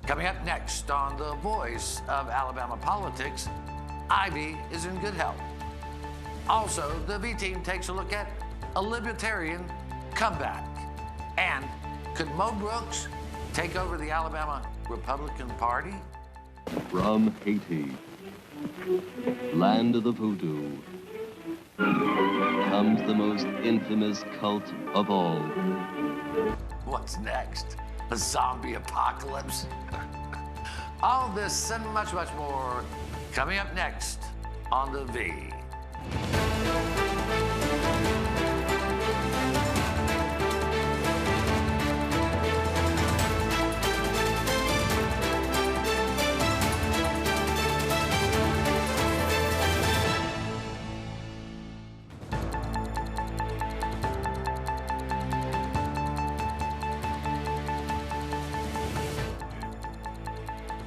Coming up next on The Voice of Alabama Politics, Ivey is in good health. Also, the V team takes a look at a libertarian comeback. And could Mo Brooks take over the Alabama Republican Party? From Haiti, land of the voodoo, comes the most infamous cult of all. What's next? A zombie apocalypse? All this and much, much more coming up next on The V.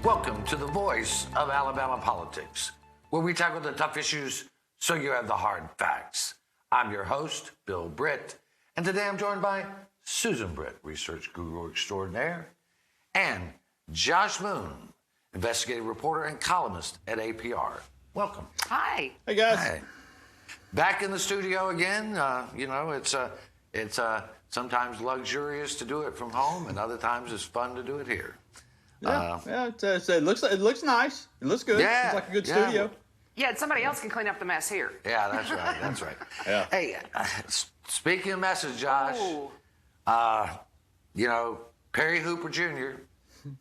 Welcome to The Voice of Alabama Politics, where we tackle the tough issues so you have the hard facts. I'm your host, Bill Britt, and today I'm joined by Susan Britt, research guru extraordinaire, and Josh Moon, investigative reporter and columnist at APR. Welcome. Hi. Hey, guys. Hi. Back in the studio again. It's sometimes luxurious to do it from home, and other times it's fun to do it here. It looks nice. It looks good. Yeah, it's like a good studio. Yeah, somebody else can clean up the mess here. Yeah, that's right. That's right. Yeah. Hey, speaking of messes, Josh, Perry Hooper Jr.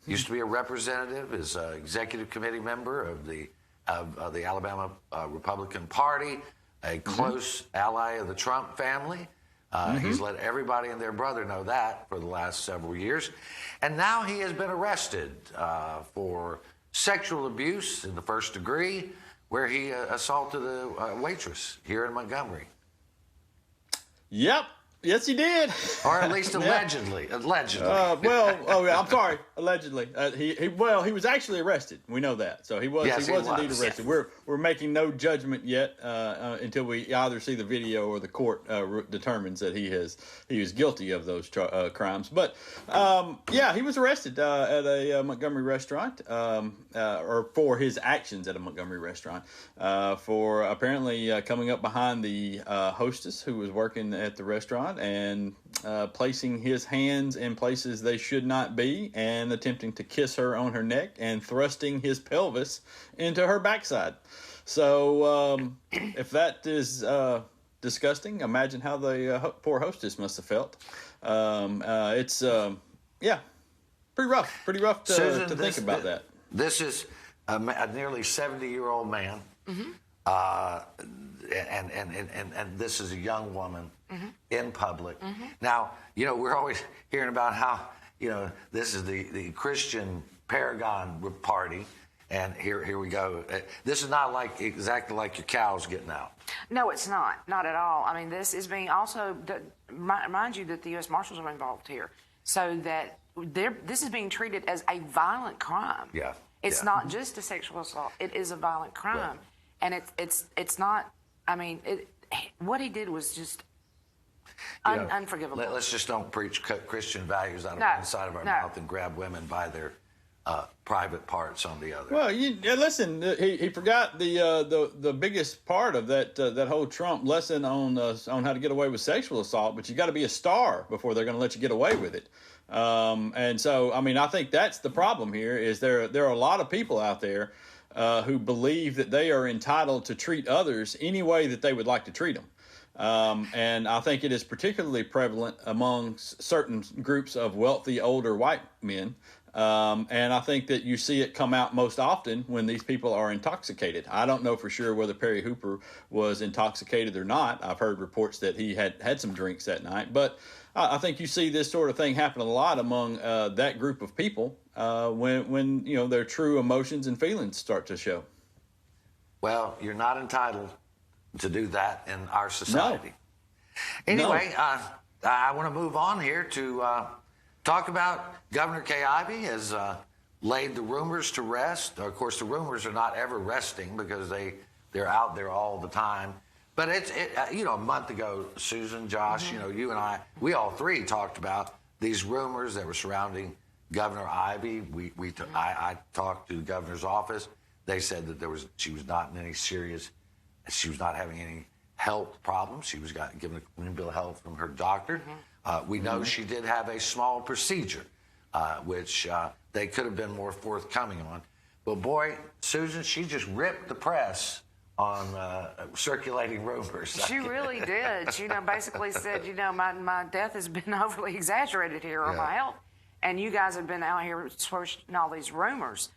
used to be a representative, is an executive committee member of the Alabama Republican Party, a close ally of the Trump family. He's let everybody and their brother know that for the last several years. And now he has been arrested for sexual abuse in the first degree, where he assaulted a waitress here in Montgomery. Yep. Yes, he did. Or at least allegedly. Allegedly. I'm sorry. Allegedly, he was actually arrested. We know that. So he was indeed arrested. We're making no judgment yet until we either see the video or the court determines that he is guilty of those crimes. But he was arrested at a Montgomery restaurant, or for his actions at a Montgomery restaurant, for apparently coming up behind the hostess who was working at the restaurant and placing his hands in places they should not be, and attempting to kiss her on her neck and thrusting his pelvis into her backside. So if that is disgusting, imagine how the poor hostess must have felt. It's pretty rough to Susan, think about that. This is a nearly 70-year-old man. Mm-hmm. And this is a young woman in public. Mm-hmm. Now, we're always hearing about how, this is the Christian Paragon Party, and here we go. This is not exactly like your cows getting out. No, it's not at all. I mean, this is being also, mind you that the U.S. Marshals are involved here, so that this is being treated as a violent crime. Yeah. It's not just a sexual assault. It is a violent crime. Right. And it's not, I mean, what he did was just unforgivable. Let's just don't preach Christian values out of one side of our mouth and grab women by their private parts on the other. Well, listen, he forgot the biggest part of that whole Trump lesson on how to get away with sexual assault, but you got to be a star before they're going to let you get away with it. And so, I mean, I think that's the problem here is there are a lot of people out there who believe that they are entitled to treat others any way that they would like to treat them. And I think it is particularly prevalent among certain groups of wealthy older white men. And I think that you see it come out most often when these people are intoxicated. I don't know for sure whether Perry Hooper was intoxicated or not. I've heard reports that he had some drinks that night. But I think you see this sort of thing happen a lot among that group of people when their true emotions and feelings start to show. Well, you're not entitled to do that in our society. No. Anyway, I want to move on here to talk about Governor Kay Ivey has laid the rumors to rest. Of course, the rumors are not ever resting because they're out there all the time. But a month ago, Susan, Josh, you and I, we all three talked about these rumors that were surrounding Governor Ivey, I talked to the governor's office. They said that she was not in any serious, she was not having any health problems. She was given a clean bill of health from her doctor. We know she did have a small procedure, which they could have been more forthcoming on. But boy, Susan, she just ripped the press on circulating rumors. She really did. She basically said, my death has been overly exaggerated here, or my health. And you guys have been out here pushing all these rumors.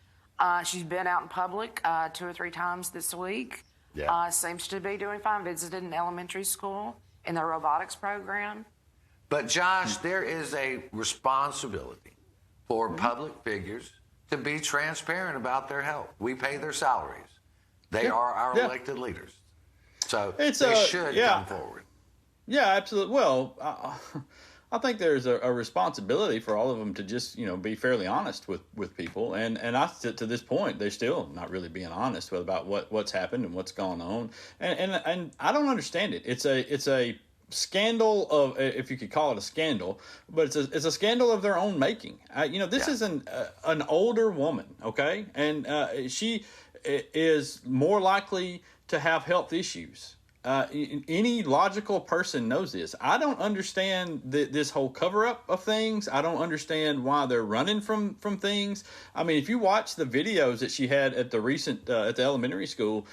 She's been out in public 2 or 3 times this week. Yeah. Seems to be doing fine. Visited an elementary school in their robotics program. But Josh, there is a responsibility for public figures to be transparent about their health. We pay their salaries. They are our elected leaders. So they should come forward. Yeah, absolutely. Well, I think there's a responsibility for all of them to just, be fairly honest with people. And to this point, they're still not really being honest about what's happened and what's gone on. And I don't understand it. It's a scandal of, if you could call it a scandal, but it's a scandal of their own making. This is an older woman, okay? And she is more likely to have health issues. Any logical person knows this. I don't understand this whole cover-up of things. I don't understand why they're running from things. I mean, if you watch the videos that she had at the recent at the elementary school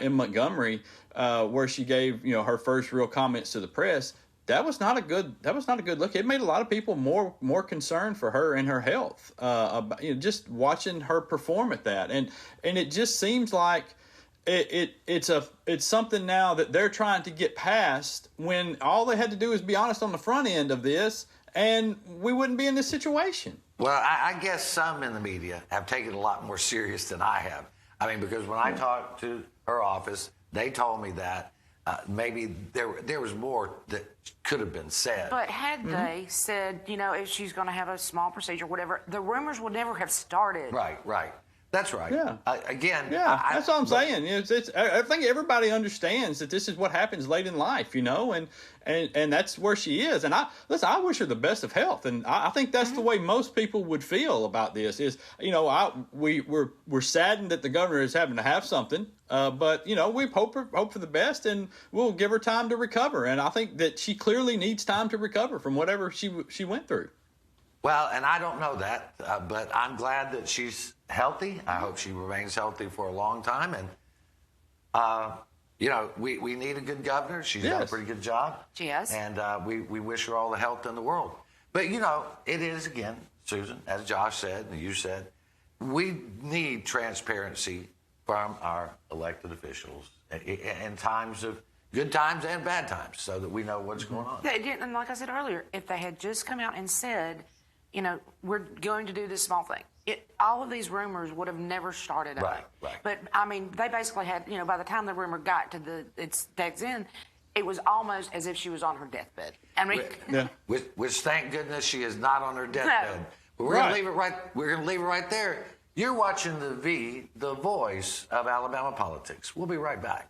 in Montgomery, where she gave her first real comments to the press, that was not a good look. It made a lot of people more concerned for her and her health. Just watching her perform at that, and it just seems like it's something now that they're trying to get past, when all they had to do is be honest on the front end of this, and we wouldn't be in this situation. Well, I guess some in the media have taken it a lot more serious than I have. I mean, because when I talked to her office, they told me that maybe there was more that could have been said. But had they said, if she's going to have a small procedure, whatever, the rumors would never have started. Right. That's right. Yeah. That's what I'm saying. I think everybody understands that this is what happens late in life, and that's where she is. And I wish her the best of health, and I think that's the way most people would feel about this. Is we're saddened that the governor is having to have something, but we hope for the best, and we'll give her time to recover. And I think that she clearly needs time to recover from whatever she went through. Well, and I don't know that, but I'm glad that she's healthy. I hope she remains healthy for a long time. And, we need a good governor. She's done a pretty good job. She has. And we wish her all the health in the world. But, it is, again, Susan, as Josh said and you said, we need transparency from our elected officials in times of good times and bad times, so that we know what's going on. And like I said earlier, if they had just come out and said, we're going to do this small thing, all of these rumors would have never started up. Right. But, I mean, they basically had, by the time the rumor got to its legs in, it was almost as if she was on her deathbed. I mean, which thank goodness she is not on her deathbed. But we're going to leave it right. We're going to leave it right there. You're watching the voice of Alabama politics. We'll be right back.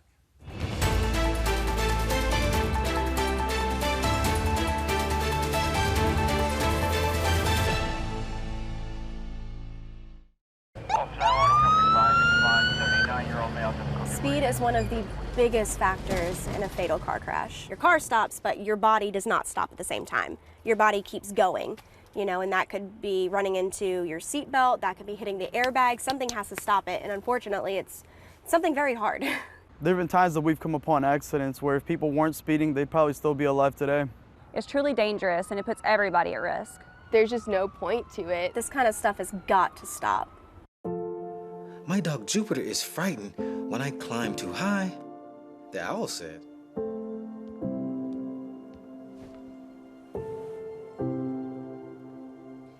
Speed is one of the biggest factors in a fatal car crash. Your car stops, but your body does not stop at the same time. Your body keeps going, and that could be running into your seatbelt, that could be hitting the airbag. Something has to stop it, and unfortunately, it's something very hard. There have been times that we've come upon accidents where if people weren't speeding, they'd probably still be alive today. It's truly dangerous, and it puts everybody at risk. There's just no point to it. This kind of stuff has got to stop. My dog Jupiter is frightened when I climb too high, the owl said.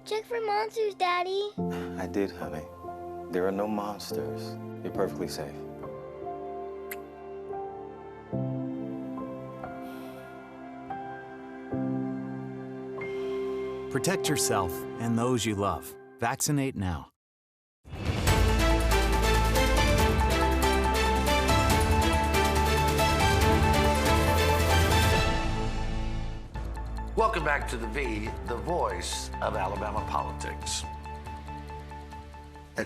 Check for monsters, Daddy. I did, honey. There are no monsters. You're perfectly safe. Protect yourself and those you love. Vaccinate now. Welcome back to the voice of Alabama politics.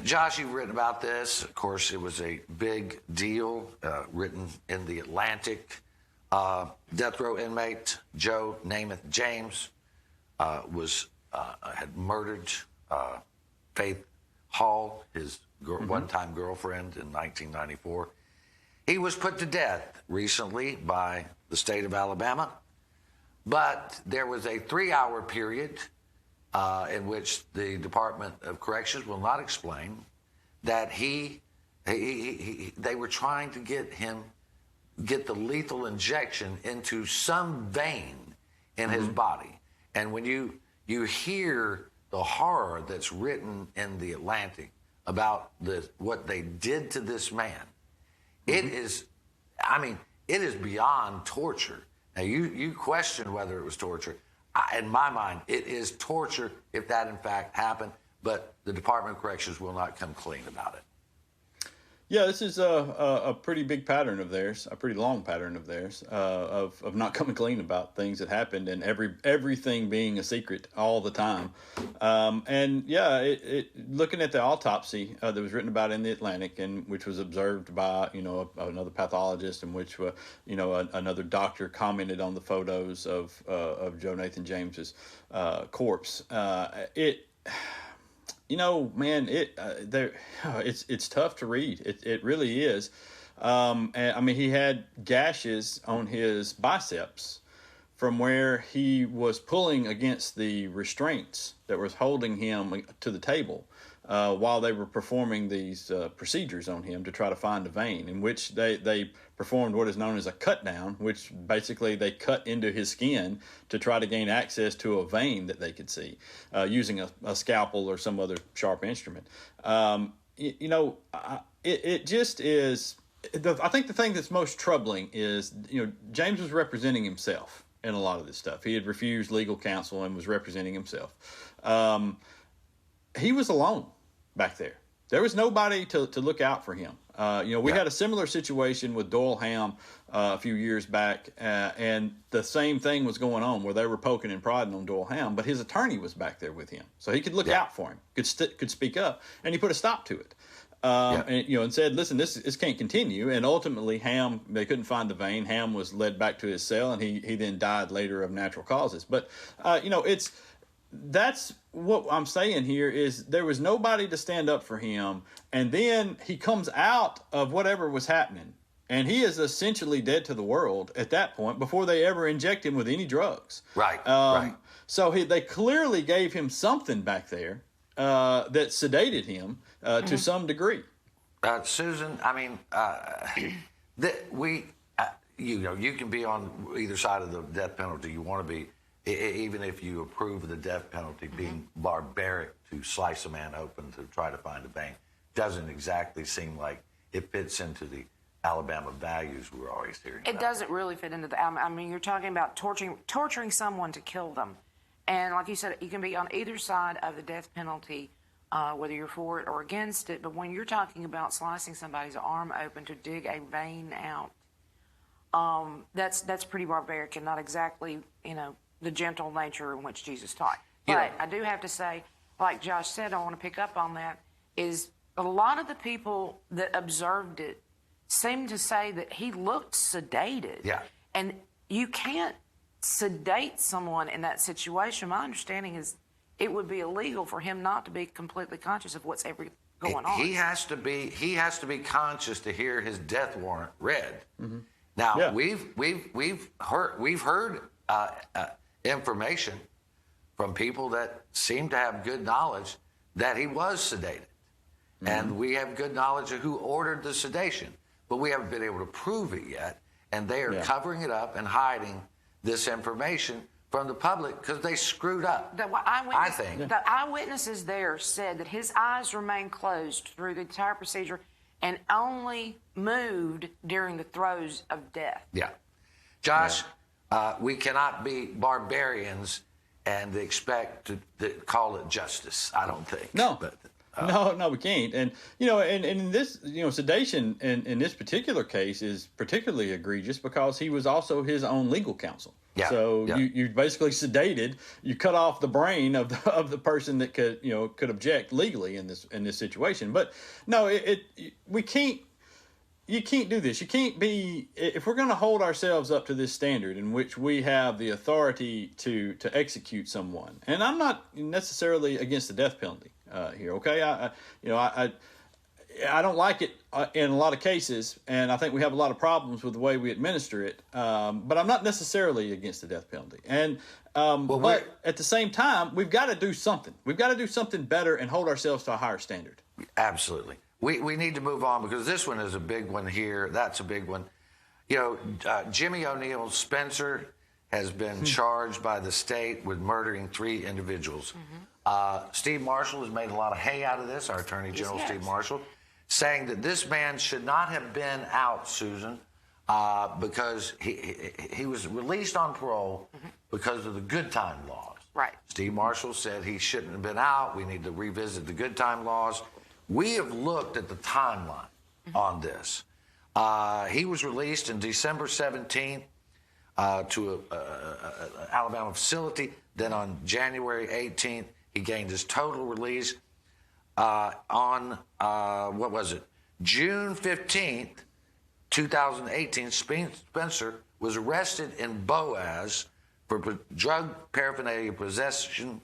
Josh, you've written about this. Of course, it was a big deal, written in the Atlantic. Death row inmate Joe Namath James had murdered Faith Hall, his one-time girlfriend, in 1994. He was put to death recently by the state of Alabama, but there was a 3-hour period in which the Department of Corrections will not explain that they were trying to get the lethal injection into some vein in his body. And when you hear the horror that's written in the Atlantic about what they did to this man, it is beyond torture. Now, you question whether it was torture. In my mind, it is torture if that in fact happened, but the Department of Corrections will not come clean about it. Yeah, this is a pretty big pattern of theirs, a pretty long pattern of theirs, of not coming clean about things that happened and everything being a secret all the time. And yeah, looking at the autopsy that was written about in the Atlantic, and which was observed by another pathologist, in which another doctor commented on the photos of Joe Nathan James's corpse. It's tough to read. It really is. And, I mean, he had gashes on his biceps from where he was pulling against the restraints that was holding him to the table while they were performing these procedures on him to try to find a vein, in which they performed what is known as a cut down, which basically they cut into his skin to try to gain access to a vein that they could see using a scalpel or some other sharp instrument. It just is. I think the thing that's most troubling is, James was representing himself in a lot of this stuff. He had refused legal counsel and was representing himself. He was alone back there. There was nobody to look out for him. We had a similar situation with Doyle Ham a few years back, and the same thing was going on where they were poking and prodding on Doyle Ham, but his attorney was back there with him, so he could look out for him, could speak up, and he put a stop to it. And said, listen, this can't continue. And ultimately, Ham, they couldn't find the vein. Ham was led back to his cell, and he then died later of natural causes. But that's what I'm saying here is there was nobody to stand up for him. And then he comes out of whatever was happening, and he is essentially dead to the world at that point before they ever inject him with any drugs. Right. So they clearly gave him something back there that sedated him to some degree. Susan, I mean, you can be on either side of the death penalty you want to be, even if you approve of the death penalty being barbaric to slice a man open to try to find a vein. Doesn't exactly seem like it fits into the Alabama values we're always hearing about. It doesn't really fit into you're talking about torturing someone to kill them. And like you said, you can be on either side of the death penalty, whether you're for it or against it. But when you're talking about slicing somebody's arm open to dig a vein out, that's pretty barbaric and not exactly, the gentle nature in which Jesus taught. But I do have to say, like Josh said, I want to pick up on that, is a lot of the people that observed it seemed to say that he looked sedated. Yeah. And you can't sedate someone in that situation. My understanding is it would be illegal for him not to be completely conscious of what's going on. He has to be conscious to hear his death warrant read. Mm-hmm. Now we've heard information from people that seem to have good knowledge that he was sedated, and we have good knowledge of who ordered the sedation, but we haven't been able to prove it yet, and they are covering it up and hiding this information from the public because they screwed up. The eyewitnesses there said that his eyes remained closed through the entire procedure and only moved during the throes of death. Yeah. Josh, we cannot be barbarians and expect to call it justice, I don't think. No. But, No, we can't. And, and in this, sedation in this particular case is particularly egregious because he was also his own legal counsel. Yeah. So you basically sedated. You cut off the brain of the person that could object legally in this situation. But no, we can't. You can't do this. You can't be, if we're going to hold ourselves up to this standard in which we have the authority to execute someone. And I'm not necessarily against the death penalty here. Okay, I don't like it in a lot of cases, and I think we have a lot of problems with the way we administer it. But I'm not necessarily against the death penalty. And but at the same time, we've got to do something. We've got to do something better and hold ourselves to a higher standard. Absolutely. We need to move on because this one is a big one here. That's a big one. Jimmy O'Neill Spencer has been charged by the state with murdering 3 individuals. Steve Marshall has made a lot of hay out of this, our Attorney General Steve Marshall, saying that this man should not have been out, Susan, because he was released on parole because of the good time laws. Right. Steve Marshall said he shouldn't have been out. We need to revisit the good time laws. We have looked at the timeline on this. He was released on December 17th to an Alabama facility. Then on January 18th, he gained his total release. On, June 15th, 2018, Spencer was arrested in Boaz for drug paraphernalia possession,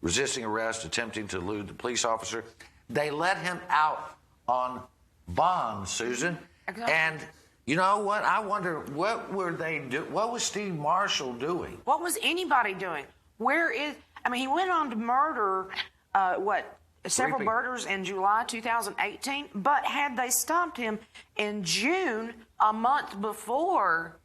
resisting arrest, attempting to elude the police officer. They let him out on bond, Susan. Exactly. And you know what? I wonder, what were they doing? What was Steve Marshall doing? What was anybody doing? He went on to murder, several murders in July 2018, but had they stopped him in June, a month before,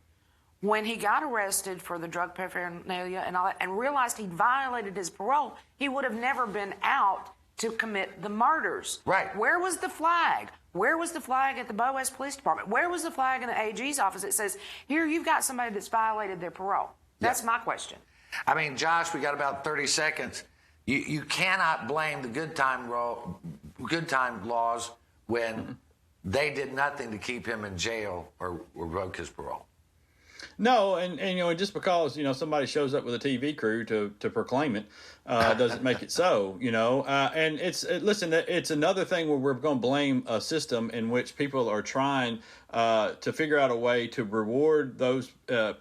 when he got arrested for the drug paraphernalia and all that, and realized he violated his parole, he would have never been out to commit the murders. Right. Where was the flag? Where was the flag at the Boaz Police Department? Where was the flag in the AG's office that says, here, you've got somebody that's violated their parole? That's my question. I mean, Josh, we got about 30 seconds. You cannot blame the good time laws when they did nothing to keep him in jail or revoke his parole. No, and just because somebody shows up with a TV crew to proclaim it doesn't make it so. And it's another thing where we're going to blame a system in which people are trying to figure out a way to reward those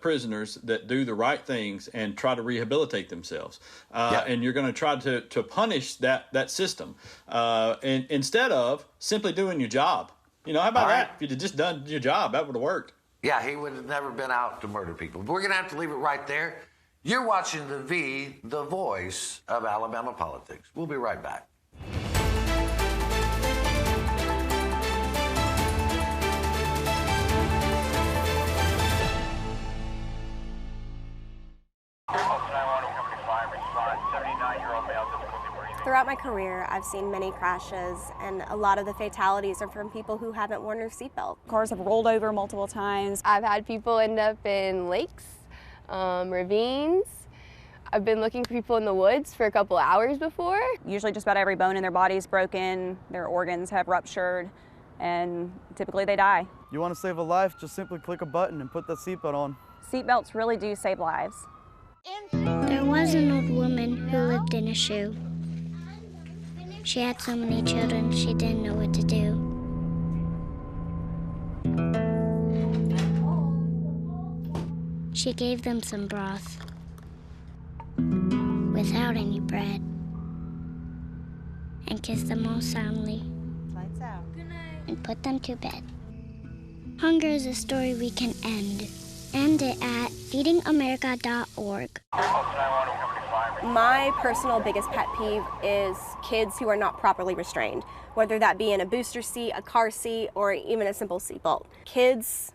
prisoners that do the right things and try to rehabilitate themselves. And you're going to try to punish that system and instead of simply doing your job. How about that? If you'd just done your job, that would have worked. Yeah, he would have never been out to murder people. But we're going to have to leave it right there. You're watching The V, the voice of Alabama politics. We'll be right back. Throughout my career, I've seen many crashes, and a lot of the fatalities are from people who haven't worn their seatbelt. Cars have rolled over multiple times. I've had people end up in lakes, ravines. I've been looking for people in the woods for a couple hours before. Usually just about every bone in their body is broken, their organs have ruptured, and typically they die. You want to save a life, just simply click a button and put the seatbelt on. Seatbelts really do save lives. There was an old woman who lived in a shoe. She had so many children, she didn't know what to do. She gave them some broth without any bread and kissed them all soundly. Lights out. And put them to bed. Hunger is a story we can end. End it at feedingamerica.org. My personal biggest pet peeve is kids who are not properly restrained, whether that be in a booster seat, a car seat, or even a simple seatbelt. Kids,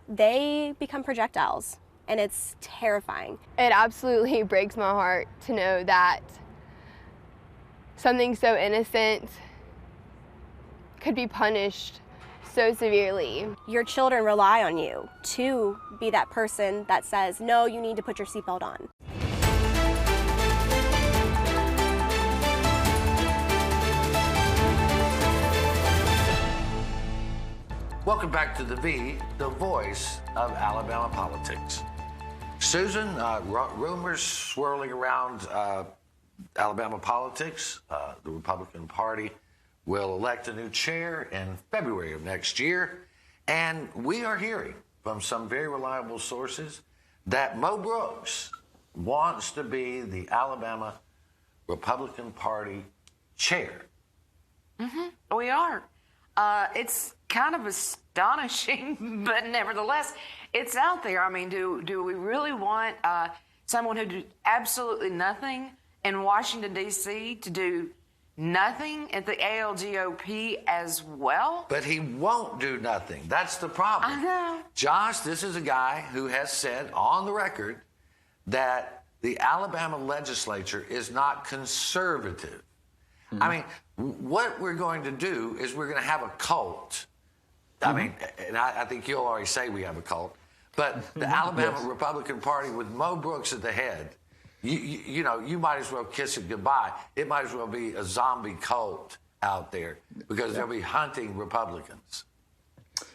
they become projectiles, and it's terrifying. It absolutely breaks my heart to know that something so innocent could be punished so severely. Your children rely on you to be that person that says, no, you need to put your seatbelt on. Welcome back to The V, the voice of Alabama politics. Susan, rumors swirling around Alabama politics. The Republican Party will elect a new chair in February of next year. And we are hearing from some very reliable sources that Mo Brooks wants to be the Alabama Republican Party chair. Mm-hmm. We are. It's kind of astonishing, but nevertheless, it's out there. I mean, do we really want someone who did absolutely nothing in Washington, D.C. to do nothing at the ALGOP as well? But he won't do nothing. That's the problem. I know. Josh, this is a guy who has said on the record that the Alabama legislature is not conservative. Mm-hmm. I mean, what we're going to do is we're going to have a cult. I mean, and I think you'll already say we have a cult, but the Alabama Republican Party with Mo Brooks at the head, you know, you might as well kiss it goodbye. It might as well be a zombie cult out there because they'll be hunting Republicans.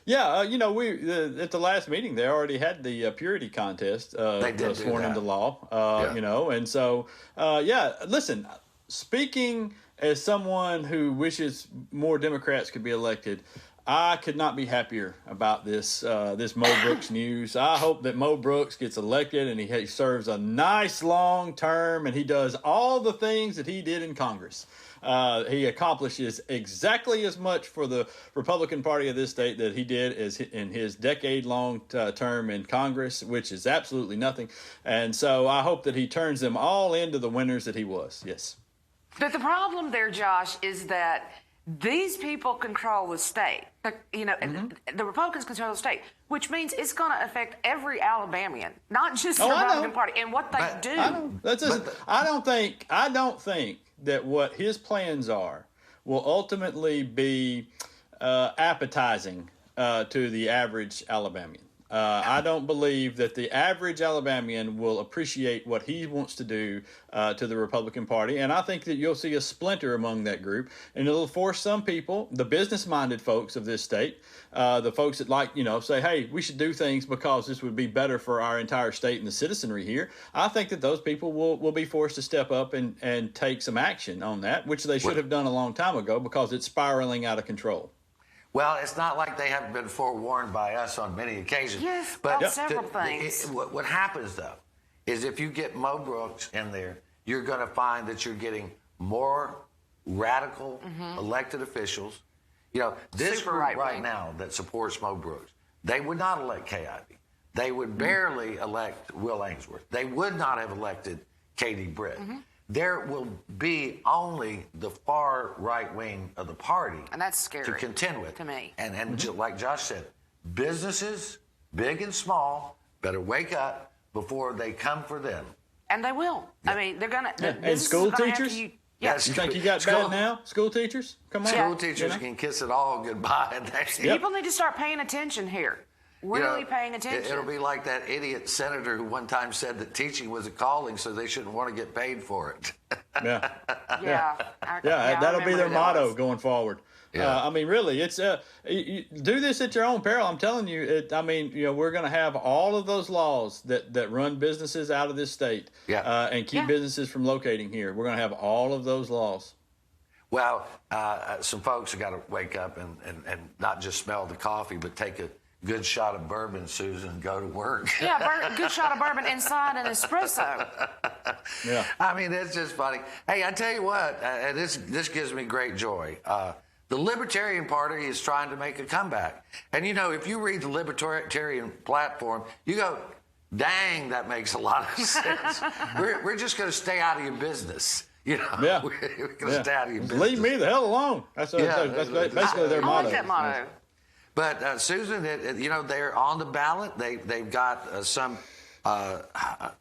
Yeah, you know, at the last meeting, they already had the purity contest sworn into law, you know, and so, listen, speaking as someone who wishes more Democrats could be elected, I could not be happier about this Mo Brooks news. I hope that Mo Brooks gets elected and he serves a nice long term and he does all the things that he did in Congress. He accomplishes exactly as much for the Republican Party of this state that he did in his decade-long term in Congress, which is absolutely nothing. And so I hope that he turns them all into the winners that he was. Yes. But the problem there, Josh, is that these people control the state. You know, the Republicans control the state, which means it's going to affect every Alabamian, not just the Republican Party and what they do. I don't think that what his plans are will ultimately be appetizing to the average Alabamian. I don't believe that the average Alabamian will appreciate what he wants to do to the Republican Party. And I think that you'll see a splinter among that group. And it'll force some people, the business-minded folks of this state, the folks that like, you know, say, hey, we should do things because this would be better for our entire state and the citizenry here. I think that those people will be forced to step up and take some action on that, which they should have done a long time ago because it's spiraling out of control. Well, it's not like they haven't been forewarned by us on many occasions. Yes, but several things. What happens, though, is if you get Mo Brooks in there, you're going to find that you're getting more radical elected officials. You know, this group right now that supports Mo Brooks, they would not elect Kay Ivey. They would barely elect Will Ainsworth. They would not have elected Katie Britt. There will be only the far right wing of the party, and that's scary to contend with. To me, and like Josh said, businesses, big and small, better wake up before they come for them. And they will. I mean, they're gonna. And school teachers. You think you got bad now? School teachers, come on. School teachers can kiss it all goodbye. People need to start paying attention here. Really paying attention. It'll be like that idiot senator who one time said that teaching was a calling, so they shouldn't want to get paid for it. That'll be their motto going forward. I mean, really, it's you do this at your own peril. I'm telling you. I mean, you know, we're going to have all of those laws that run businesses out of this state and keep businesses from locating here. We're going to have all of those laws. Well, some folks have got to wake up and not just smell the coffee, but take a good shot of bourbon, Susan, and go to work. Good shot of bourbon inside an espresso. I mean, it's just funny. Hey, I tell you what, this gives me great joy. The Libertarian Party is trying to make a comeback. And, you know, if you read the Libertarian platform, you go, dang, that makes a lot of sense. We're just going to stay out of your business. You know, we're going to stay out of your business. Leave me the hell alone. That's basically their motto. I like that motto. But, Susan, you know, they're on the ballot. They've got some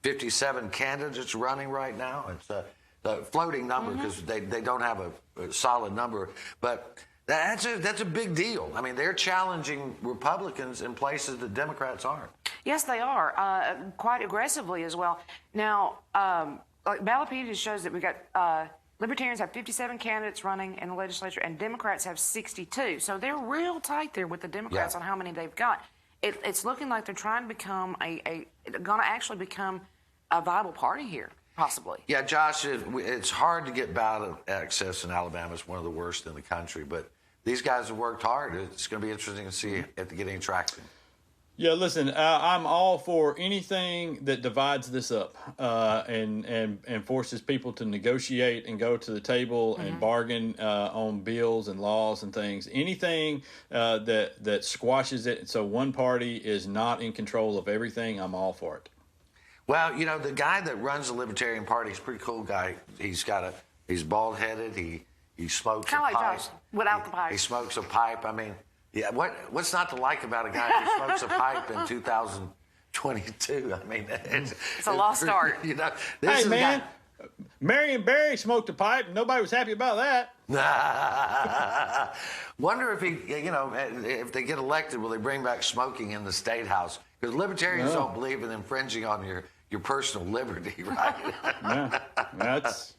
57 candidates running right now. It's a floating number because they don't have a solid number. But that's a big deal. I mean, they're challenging Republicans in places that Democrats aren't. Yes, they are, quite aggressively as well. Now, like Ballotpedia shows that we got Libertarians have 57 candidates running in the legislature, and Democrats have 62. So they're real tight there with the Democrats on how many they've got. it's looking like they're trying to become going to actually become a viable party here, possibly. Yeah, Josh, it's hard to get ballot access in Alabama. It's one of the worst in the country, but these guys have worked hard. It's going to be interesting to see if they get any traction. Yeah, listen, I'm all for anything that divides this up and forces people to negotiate and go to the table and bargain on bills and laws and things. Anything that squashes it so one party is not in control of everything, I'm all for it. Well, you know, the guy that runs the Libertarian Party is a pretty cool guy. He's bald-headed. He smokes kind a of like pipe. Josh, without the pipe. He smokes a pipe. I mean, yeah. What's not to like about a guy who smokes a pipe in 2022? I mean, it's a lost art. You know, this hey man, Marion Barry smoked a pipe, and nobody was happy about that. Wonder if if they get elected, will they bring back smoking in the state house? Because libertarians don't believe in infringing on your personal liberty, right? Yeah, that's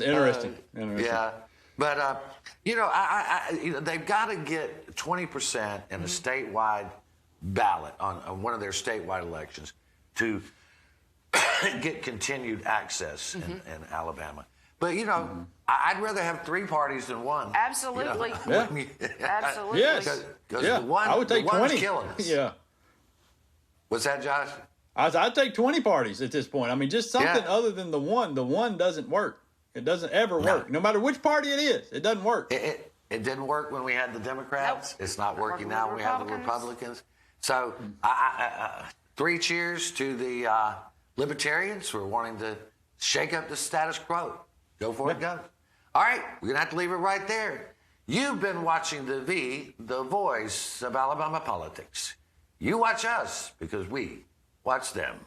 interesting. Yeah, but they've got to get 20% in a statewide ballot on one of their statewide elections to get continued access in Alabama. But I'd rather have 3 parties than one. Absolutely. Absolutely. Yes. Because I would take 20. Killing us. Yeah. What's that, Josh? I'd take 20 parties at this point. I mean, just something other than the one. The one doesn't work. It doesn't ever work. No matter which party it is, it doesn't work. It didn't work when we had the Democrats. Nope. It's not working now when we have the Republicans. So 3 cheers to the Libertarians who are wanting to shake up the status quo. Go for it, go. All right, we're going to have to leave it right there. You've been watching the voice of Alabama politics. You watch us because we watch them.